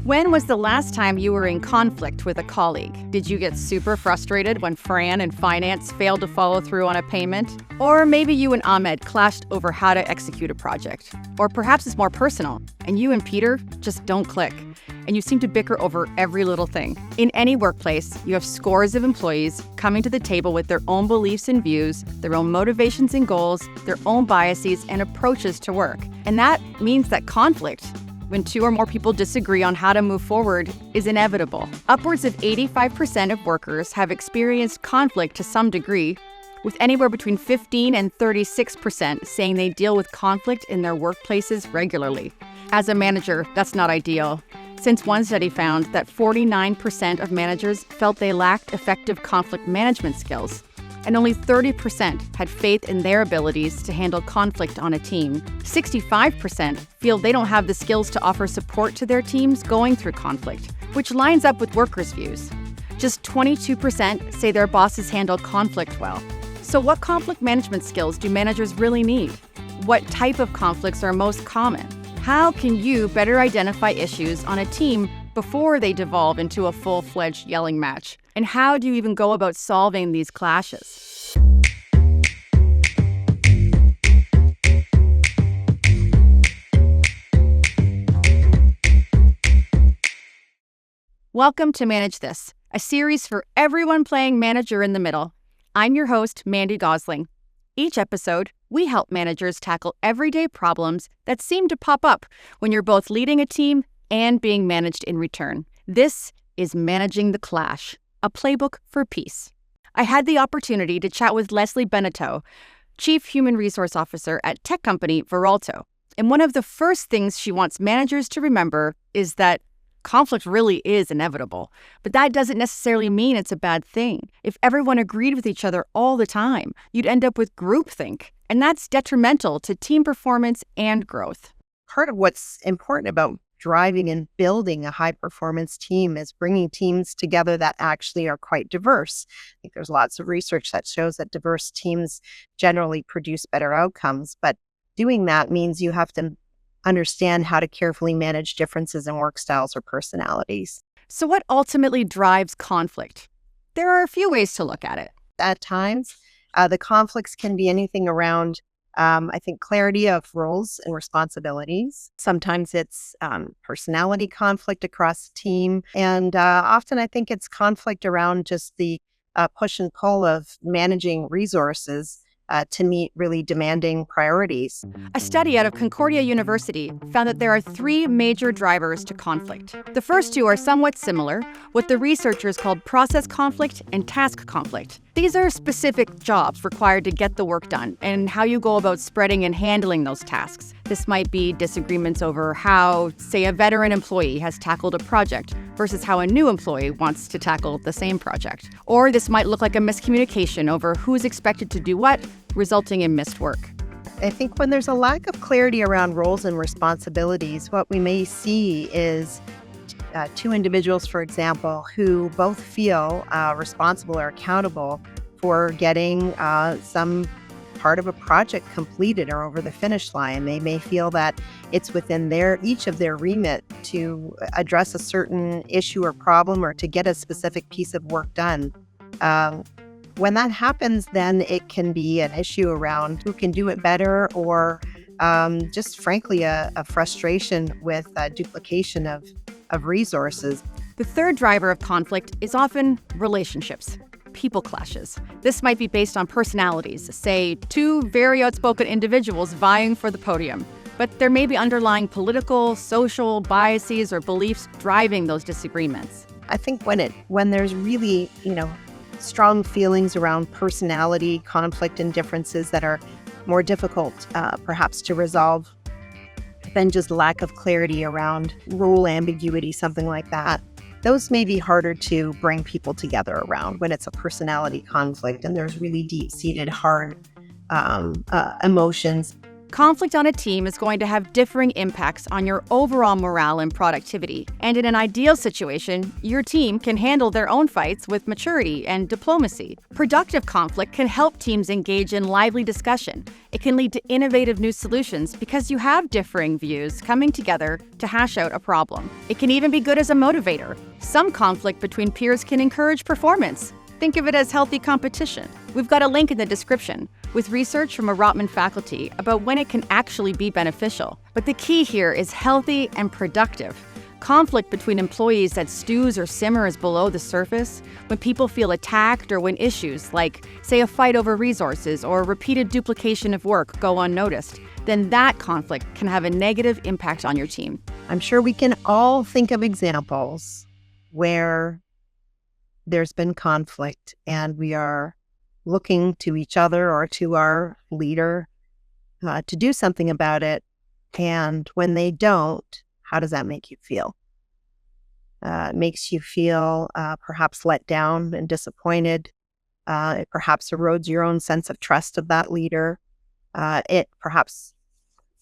When was the last time you were in conflict with a colleague? Did you get super frustrated when Fran in finance failed to follow through on a payment? Or maybe you and Ahmed clashed over how to execute a project. Or perhaps it's more personal, and you and Peter just don't click, and you seem to bicker over every little thing. In any workplace, you have scores of employees coming to the table with their own beliefs and views, their own motivations and goals, their own biases and approaches to work. And that means that conflict, when two or more people disagree on how to move forward, is inevitable. Upwards of 85% of workers have experienced conflict to some degree, with anywhere between 15 and 36% saying they deal with conflict in their workplaces regularly. As a manager, that's not ideal, since one study found that 49% of managers felt they lacked effective conflict management skills, and only 30% had faith in their abilities to handle conflict on a team. 65% feel they don't have the skills to offer support to their teams going through conflict, which lines up with workers' views. Just 22% say their bosses handle conflict well. So what conflict management skills do managers really need? What type of conflicts are most common? How can you better identify issues on a team before they devolve into a full-fledged yelling match? And how do you even go about solving these clashes? Welcome to Manage This, a series for everyone playing manager in the middle. I'm your host, Mandy Gosling. Each episode, we help managers tackle everyday problems that seem to pop up when you're both leading a team and being managed in return. This is Managing the Clash, a playbook for peace. I had the opportunity to chat with Lesley Beneteau, Chief Human Resource Officer at tech company Veralto. And one of the first things she wants managers to remember is that conflict really is inevitable, but that doesn't necessarily mean it's a bad thing. If everyone agreed with each other all the time, you'd end up with groupthink, and that's detrimental to team performance and growth. Part of what's important about driving and building a high-performance team is bringing teams together that actually are quite diverse. I think there's lots of research that shows that diverse teams generally produce better outcomes, but doing that means you have to understand how to carefully manage differences in work styles or personalities. So what ultimately drives conflict? There are a few ways to look at it. At times, the conflicts can be anything around, I think, clarity of roles and responsibilities. Sometimes it's personality conflict across the team. And often I think it's conflict around just the push and pull of managing resources to meet really demanding priorities. A study out of Concordia University found that there are three major drivers to conflict. The first two are somewhat similar, what the researchers called process conflict and task conflict. These are specific jobs required to get the work done and how you go about spreading and handling those tasks. This might be disagreements over how, say, a veteran employee has tackled a project versus how a new employee wants to tackle the same project. Or this might look like a miscommunication over who's expected to do what, resulting in missed work. I think when there's a lack of clarity around roles and responsibilities, what we may see is two individuals, for example, who both feel responsible or accountable for getting some part of a project completed or over the finish line. They may feel that it's within each of their remit to address a certain issue or problem or to get a specific piece of work done. When that happens, then it can be an issue around who can do it better or just frankly a frustration with duplication of resources. The third driver of conflict is often relationships, people clashes. This might be based on personalities, say two very outspoken individuals vying for the podium. But there may be underlying political, social biases or beliefs driving those disagreements. I think when there's really, strong feelings around personality, conflict, and differences that are more difficult perhaps to resolve than just lack of clarity around role ambiguity, something like that. Those may be harder to bring people together around when it's a personality conflict and there's really deep-seated hard emotions. Conflict on a team is going to have differing impacts on your overall morale and productivity. And in an ideal situation, your team can handle their own fights with maturity and diplomacy. Productive conflict can help teams engage in lively discussion. It can lead to innovative new solutions because you have differing views coming together to hash out a problem. It can even be good as a motivator. Some conflict between peers can encourage performance. Think of it as healthy competition. We've got a link in the description with research from a Rotman faculty about when it can actually be beneficial. But the key here is healthy and productive. Conflict between employees that stews or simmers below the surface, when people feel attacked or when issues like, say, a fight over resources or repeated duplication of work go unnoticed, then that conflict can have a negative impact on your team. I'm sure we can all think of examples where there's been conflict and we are looking to each other or to our leader to do something about it. And when they don't, how does that make you feel? It makes you feel perhaps let down and disappointed. It perhaps erodes your own sense of trust of that leader. It perhaps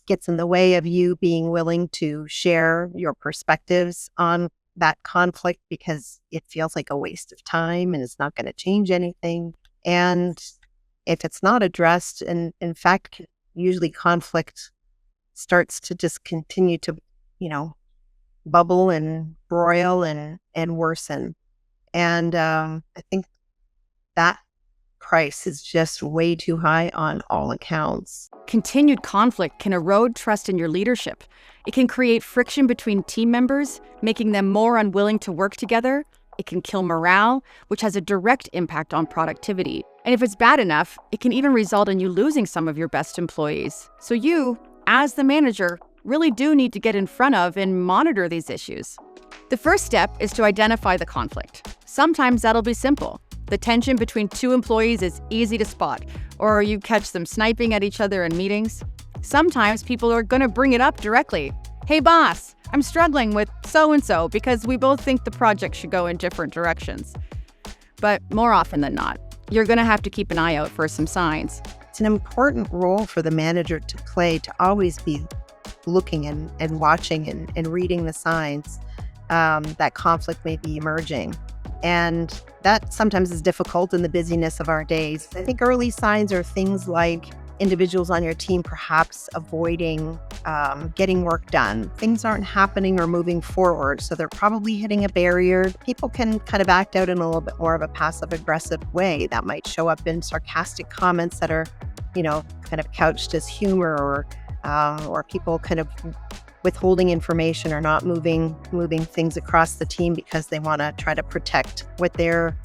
gets in the way of you being willing to share your perspectives on that conflict because it feels like a waste of time and it's not going to change anything. And if it's not addressed, and in fact, usually conflict starts to just continue to, bubble and broil and worsen. And I think that price is just way too high on all accounts. Continued conflict can erode trust in your leadership. It can create friction between team members, making them more unwilling to work together. It can kill morale, which has a direct impact on productivity. And if it's bad enough, it can even result in you losing some of your best employees. So you, as the manager, really do need to get in front of and monitor these issues. The first step is to identify the conflict. Sometimes that'll be simple. The tension between two employees is easy to spot, or you catch them sniping at each other in meetings. Sometimes people are going to bring it up directly. Hey boss, I'm struggling with so-and-so because we both think the project should go in different directions. But more often than not, you're going to have to keep an eye out for some signs. It's an important role for the manager to play, to always be looking and watching and reading the signs that conflict may be emerging. And that sometimes is difficult in the busyness of our days. I think early signs are things like individuals on your team perhaps avoiding getting work done. Things aren't happening or moving forward, so they're probably hitting a barrier. People can kind of act out in a little bit more of a passive-aggressive way. That might show up in sarcastic comments that are, kind of couched as humor, or people kind of withholding information or not moving things across the team because they want to try to protect what they're,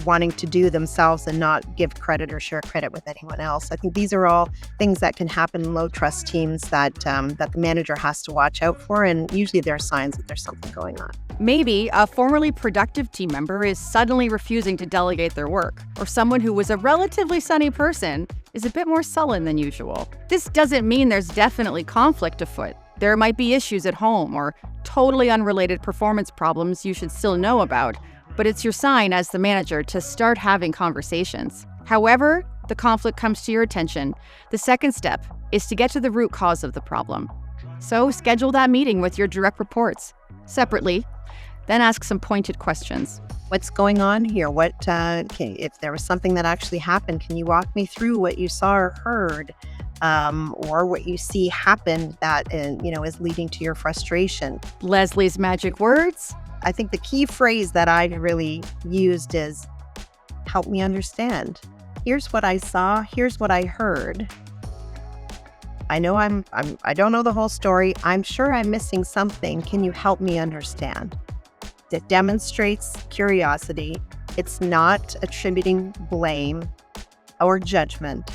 wanting to do themselves and not give credit or share credit with anyone else. I think these are all things that can happen in low trust teams that the manager has to watch out for, and usually there are signs that there's something going on. Maybe a formerly productive team member is suddenly refusing to delegate their work, or someone who was a relatively sunny person is a bit more sullen than usual. This doesn't mean there's definitely conflict afoot. There might be issues at home or totally unrelated performance problems you should still know about, but it's your sign as the manager to start having conversations. However, the conflict comes to your attention, the second step is to get to the root cause of the problem. So schedule that meeting with your direct reports separately, then ask some pointed questions. What's going on here? If there was something that actually happened, can you walk me through what you saw or heard? Or what you see happen that, is leading to your frustration. Lesley's magic words. I think the key phrase that I really used is, help me understand. Here's what I saw. Here's what I heard. I know I don't know the whole story. I'm sure I'm missing something. Can you help me understand? It demonstrates curiosity. It's not attributing blame or judgment.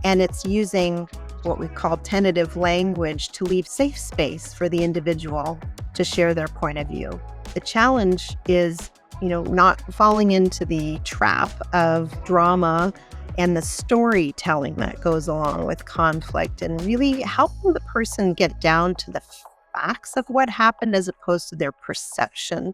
And it's using what we call tentative language to leave safe space for the individual to share their point of view. The challenge is, not falling into the trap of drama and the storytelling that goes along with conflict, and really helping the person get down to the facts of what happened as opposed to their perception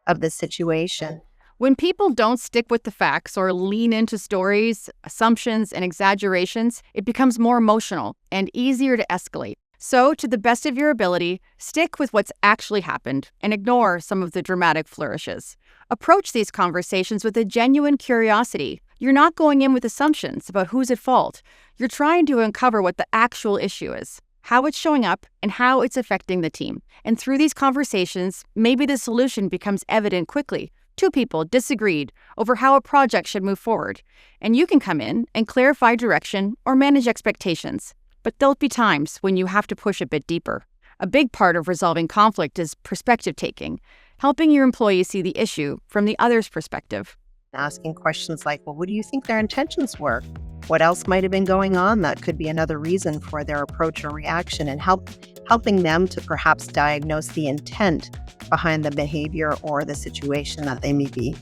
of the situation. When people don't stick with the facts or lean into stories, assumptions, and exaggerations, it becomes more emotional and easier to escalate. So, to the best of your ability, stick with what's actually happened and ignore some of the dramatic flourishes. Approach these conversations with a genuine curiosity. You're not going in with assumptions about who's at fault. You're trying to uncover what the actual issue is, how it's showing up, and how it's affecting the team. And through these conversations, maybe the solution becomes evident quickly. Two people disagreed over how a project should move forward, and you can come in and clarify direction or manage expectations. But there'll be times when you have to push a bit deeper. A big part of resolving conflict is perspective taking, helping your employees see the issue from the other's perspective. Asking questions like, well, what do you think their intentions were? What else might have been going on that could be another reason for their approach or reaction, and helping them to perhaps diagnose the intent behind the behavior or the situation that they may be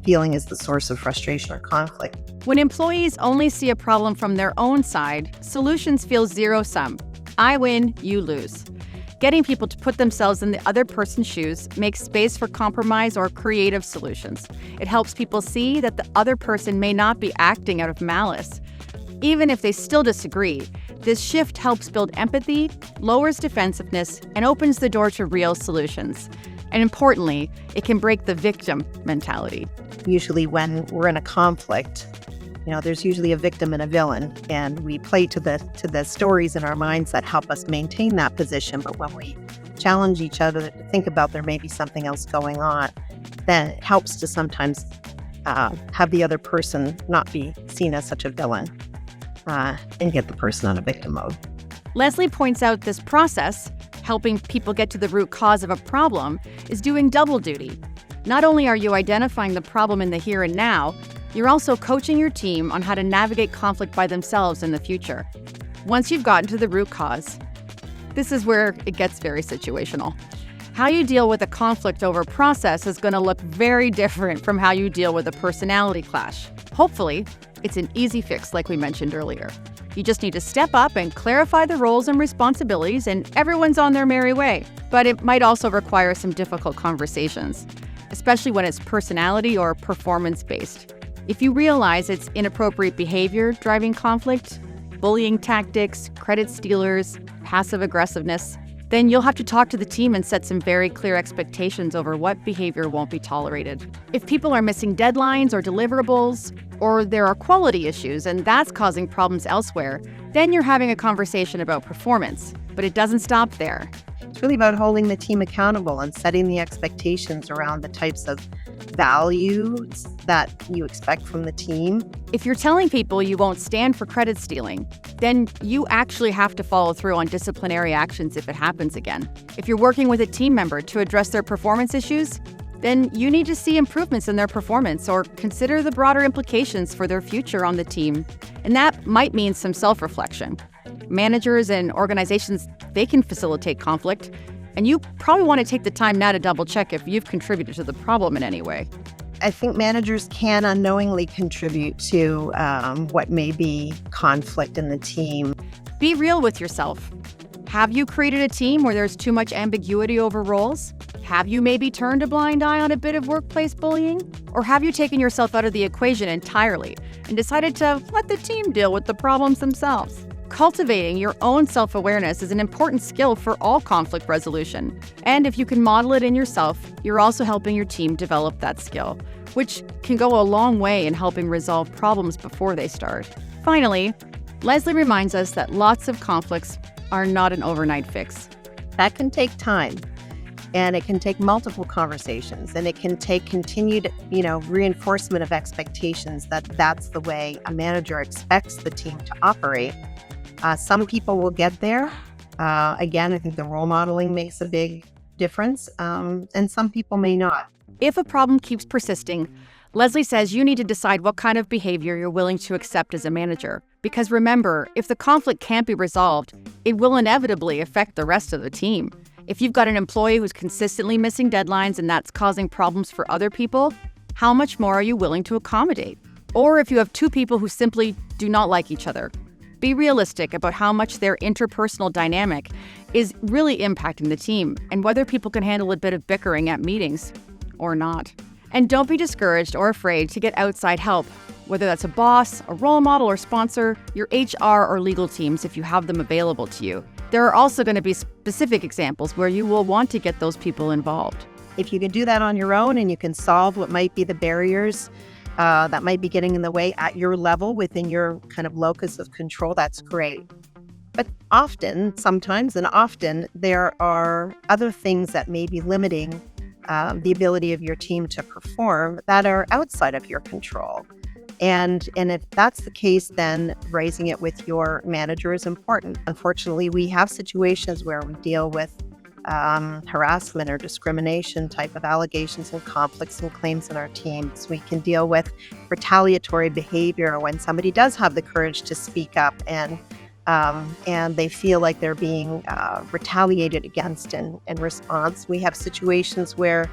feeling is the source of frustration or conflict. When employees only see a problem from their own side, solutions feel zero-sum. I win, you lose. Getting people to put themselves in the other person's shoes makes space for compromise or creative solutions. It helps people see that the other person may not be acting out of malice. Even if they still disagree, this shift helps build empathy, lowers defensiveness, and opens the door to real solutions. And importantly, it can break the victim mentality. Usually when we're in a conflict, there's usually a victim and a villain, and we play to the stories in our minds that help us maintain that position. But when we challenge each other to think about there may be something else going on, then it helps to sometimes have the other person not be seen as such a villain and get the person out of victim mode. Lesley points out this process, helping people get to the root cause of a problem, is doing double duty. Not only are you identifying the problem in the here and now, you're also coaching your team on how to navigate conflict by themselves in the future. Once you've gotten to the root cause, this is where it gets very situational. How you deal with a conflict over process is going to look very different from how you deal with a personality clash. Hopefully, it's an easy fix like we mentioned earlier. You just need to step up and clarify the roles and responsibilities, and everyone's on their merry way. But it might also require some difficult conversations, especially when it's personality or performance-based. If you realize it's inappropriate behavior driving conflict, bullying tactics, credit stealers, passive aggressiveness, then you'll have to talk to the team and set some very clear expectations over what behavior won't be tolerated. If people are missing deadlines or deliverables, or there are quality issues and that's causing problems elsewhere, then you're having a conversation about performance. But it doesn't stop there. It's really about holding the team accountable and setting the expectations around the types of values that you expect from the team. If you're telling people you won't stand for credit stealing, then you actually have to follow through on disciplinary actions if it happens again. If you're working with a team member to address their performance issues, then you need to see improvements in their performance or consider the broader implications for their future on the team. And that might mean some self-reflection. Managers and organizations, they can facilitate conflict, and you probably want to take the time now to double check if you've contributed to the problem in any way. I think managers can unknowingly contribute to what may be conflict in the team. Be real with yourself. Have you created a team where there's too much ambiguity over roles? Have you maybe turned a blind eye on a bit of workplace bullying? Or have you taken yourself out of the equation entirely and decided to let the team deal with the problems themselves? Cultivating your own self-awareness is an important skill for all conflict resolution. And if you can model it in yourself, you're also helping your team develop that skill, which can go a long way in helping resolve problems before they start. Finally, Lesley reminds us that lots of conflicts are not an overnight fix. That can take time, and it can take multiple conversations, and it can take continued, reinforcement of expectations that that's the way a manager expects the team to operate. Some people will get there. Again, I think the role modeling makes a big difference, and some people may not. If a problem keeps persisting, Lesley says you need to decide what kind of behavior you're willing to accept as a manager. Because remember, if the conflict can't be resolved, it will inevitably affect the rest of the team. If you've got an employee who's consistently missing deadlines and that's causing problems for other people, how much more are you willing to accommodate? Or if you have two people who simply do not like each other, be realistic about how much their interpersonal dynamic is really impacting the team and whether people can handle a bit of bickering at meetings or not. And don't be discouraged or afraid to get outside help, whether that's a boss, a role model or sponsor, your HR or legal teams if you have them available to you. There are also going to be specific examples where you will want to get those people involved. If you can do that on your own and you can solve what might be the barriers that might be getting in the way at your level within your kind of locus of control, that's great. But sometimes, there are other things that may be limiting the ability of your team to perform that are outside of your control. And if that's the case, then raising it with your manager is important. Unfortunately, we have situations where we deal with harassment or discrimination type of allegations and conflicts and claims in our teams. We can deal with retaliatory behavior when somebody does have the courage to speak up and they feel like they're being retaliated against in response. We have situations where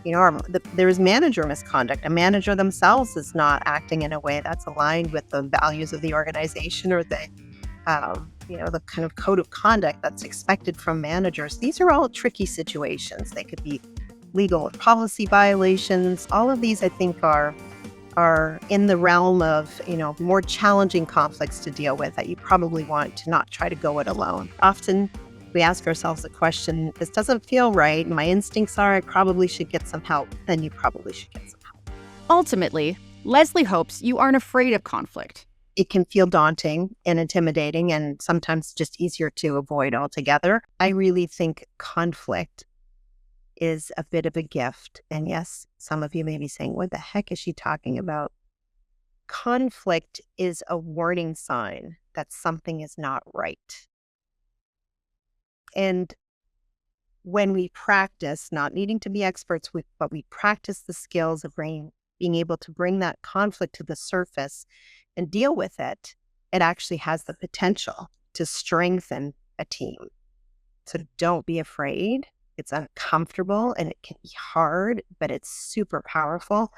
there is manager misconduct. A manager themselves is not acting in a way that's aligned with the values of the organization or the kind of code of conduct that's expected from managers. These are all tricky situations. They could be legal or policy violations. All of these, I think, are in the realm of, more challenging conflicts to deal with that you probably want to not try to go it alone. Often we ask ourselves the question, this doesn't feel right. My instincts are I probably should get some help. Then you probably should get some help. Ultimately, Lesley hopes you aren't afraid of conflict. It can feel daunting and intimidating and sometimes just easier to avoid altogether. I really think conflict is a bit of a gift. And yes, some of you may be saying, what the heck is she talking about? Conflict is a warning sign that something is not right. And when we practice, not needing to be experts, but we practice the skills of being able to bring that conflict to the surface and deal with it, it actually has the potential to strengthen a team. So don't be afraid. It's uncomfortable and it can be hard, but it's super powerful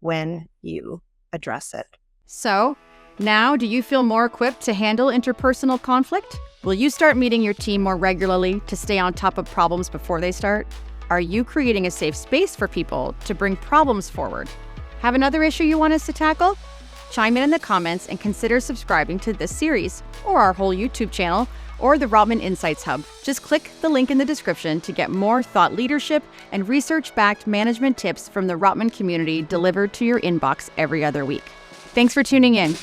when you address it. So, now do you feel more equipped to handle interpersonal conflict? Will you start meeting your team more regularly to stay on top of problems before they start? Are you creating a safe space for people to bring problems forward? Have another issue you want us to tackle? Chime in the comments and consider subscribing to this series, or our whole YouTube channel, or the Rotman Insights Hub. Just click the link in the description to get more thought leadership and research-backed management tips from the Rotman community delivered to your inbox every other week. Thanks for tuning in.